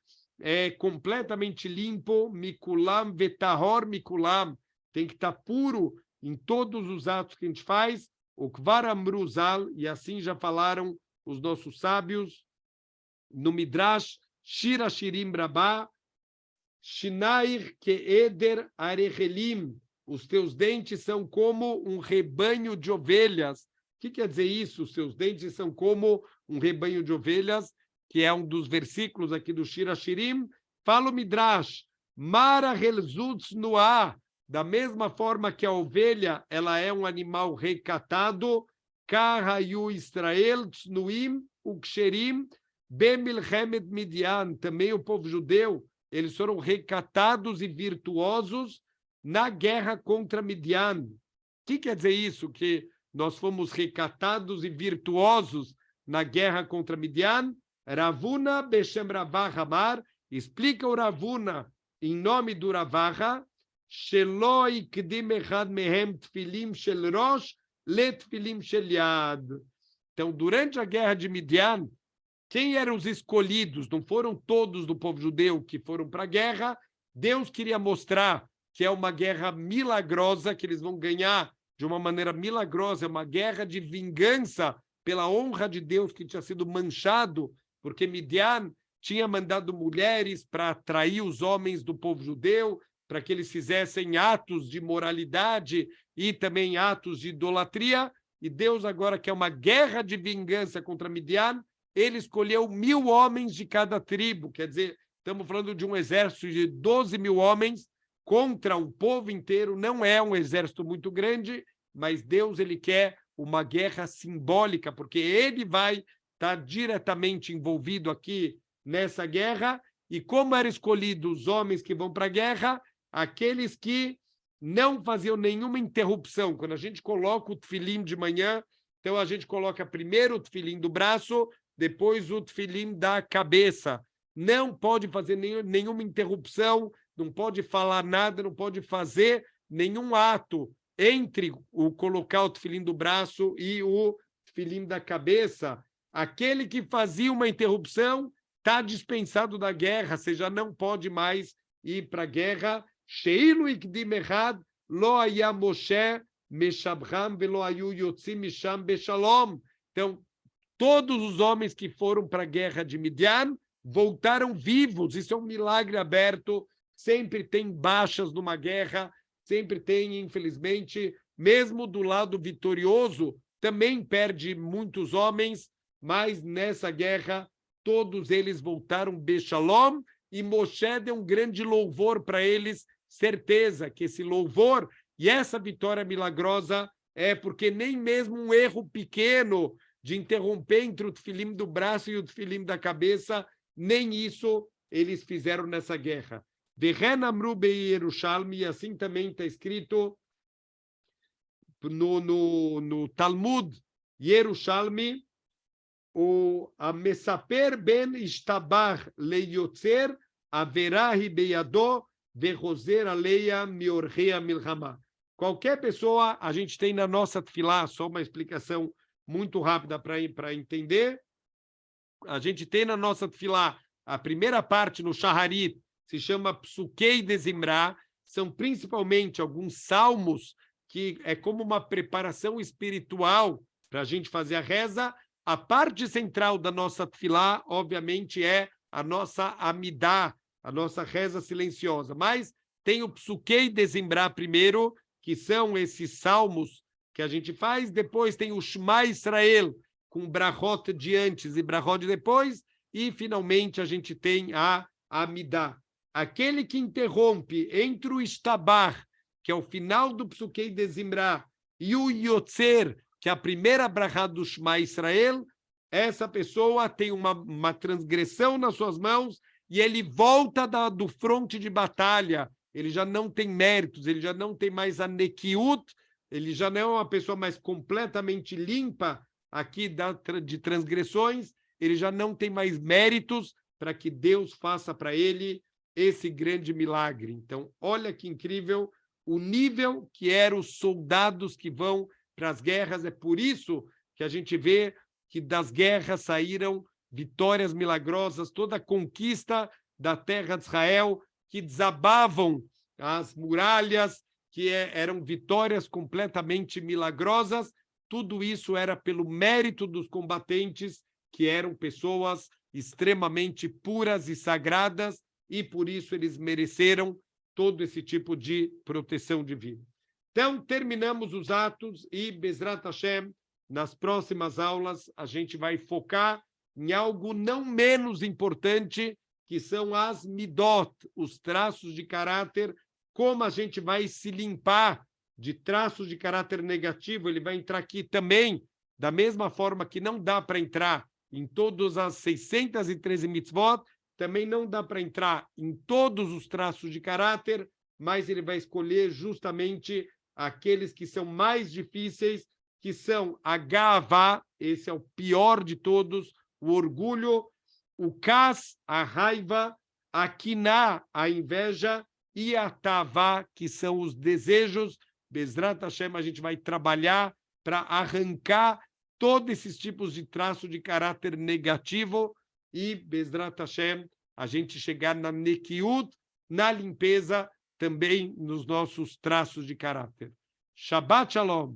completamente limpo, mikulam vetahor mikulam, tem que estar puro em todos os atos que a gente faz, o kvar amruzal, e assim já falaram os nossos sábios, no Midrash, Shira Shirim Brabá, Shinair Keeder Arechelim, os teus dentes são como um rebanho de ovelhas. O que quer dizer isso? Os seus dentes são como um rebanho de ovelhas, que é um dos versículos aqui do Shira Shirim. Fala o Midrash, Mara Helzutz Noah, da mesma forma que a ovelha ela é um animal recatado, Kahayu Israel Tznuim Uksherim Bemilchemet Midian, também o povo judeu, eles foram recatados e virtuosos na guerra contra Midian. O que quer dizer isso? Que nós fomos recatados e virtuosos na guerra contra Midian? Ravuna Beshem Ravah Amar, explica o Ravuna em nome do Ravaha, Shelo ikdim echad mehem tfilim shel rosh letfilim shel yad. Então, durante a guerra de Midian, quem eram os escolhidos? Não foram todos do povo judeu que foram para a guerra. Deus queria mostrar que é uma guerra milagrosa, que eles vão ganhar de uma maneira milagrosa, uma guerra de vingança pela honra de Deus que tinha sido manchado, porque Midian tinha mandado mulheres para atrair os homens do povo judeu, para que eles fizessem atos de moralidade e também atos de idolatria, e Deus agora quer uma guerra de vingança contra Midian. Ele escolheu 1.000 homens de cada tribo, quer dizer, estamos falando de um exército de 12.000 homens contra um povo inteiro. Não é um exército muito grande, mas Deus ele quer uma guerra simbólica, porque ele vai estar diretamente envolvido aqui nessa guerra. E como eram escolhidos os homens que vão para a guerra? Aqueles que não faziam nenhuma interrupção. Quando a gente coloca o tefilim de manhã, então a gente coloca primeiro o tefilim do braço, depois o tefilim da cabeça. Não pode fazer nenhuma interrupção, não pode falar nada, não pode fazer nenhum ato entre o colocar o tefilim do braço e o tefilim da cabeça. Aquele que fazia uma interrupção está dispensado da guerra, você já não pode mais ir para a guerra. Sheilu ikdim echad lo haya Moshe meshabram velo hayu yotzim misham beshalom. Então, todos os homens que foram para a guerra de Midian voltaram vivos. Isso é um milagre aberto. Sempre tem baixas numa guerra, sempre tem, infelizmente, mesmo do lado vitorioso, também perde muitos homens, mas nessa guerra todos eles voltaram beshalom, e Moshe deu um grande louvor para eles, certeza que esse louvor e essa vitória milagrosa é porque nem mesmo um erro pequeno de interromper entre o tefilim do braço e o tefilim da cabeça, nem isso eles fizeram nessa guerra. Vehen amru beYerushalmi, assim também está escrito no Talmud Yerushalmi, o Mesaper ben Ishtabar leyotzer averahi beyado verozer aleia miorhea milchama. Qualquer pessoa, a gente tem na nossa tefilá, só uma explicação muito rápida para entender, a gente tem na nossa tefilá, a primeira parte no Shaharit, se chama Psukei de Zimra, são principalmente alguns salmos que é como uma preparação espiritual para a gente fazer a reza. A parte central da nossa tefilá, obviamente, é a nossa Amidá, a nossa reza silenciosa. Mas tem o Psukei de Zimra primeiro, que são esses salmos que a gente faz. Depois tem o Shema Israel, com brachot de antes e brachot de depois. E, finalmente, a gente tem a Amidá. Aquele que interrompe entre o Ishtabar, que é o final do Psukei de Zimra, e o Yotzer, que é a primeira brachá do Shema Israel, essa pessoa tem uma transgressão nas suas mãos e ele volta do fronte de batalha. Ele já não tem méritos, ele já não tem mais a nekiut, ele já não é uma pessoa mais completamente limpa aqui de transgressões, ele já não tem mais méritos para que Deus faça para ele esse grande milagre. Então, olha que incrível o nível que eram os soldados que vão para as guerras. É por isso que a gente vê que das guerras saíram vitórias milagrosas, toda a conquista da terra de Israel, que desabavam as muralhas, que eram vitórias completamente milagrosas. Tudo isso era pelo mérito dos combatentes, que eram pessoas extremamente puras e sagradas, e por isso eles mereceram todo esse tipo de proteção divina. Então, terminamos os atos e, Bezrat Hashem, nas próximas aulas, a gente vai focar em algo não menos importante, que são as midot, os traços de caráter, como a gente vai se limpar de traços de caráter negativo. Ele vai entrar aqui também, da mesma forma que não dá para entrar em todas as 613 mitzvot, também não dá para entrar em todos os traços de caráter, mas ele vai escolher justamente aqueles que são mais difíceis, que são a gavá, esse é o pior de todos, o orgulho, o cas, a raiva, a quiná, a inveja, e a tavá, que são os desejos. Bezrat Hashem, a gente vai trabalhar para arrancar todos esses tipos de traço de caráter negativo e, Bezrat Hashem, a gente chegar na nekiut, na limpeza, também nos nossos traços de caráter. Shabbat Shalom.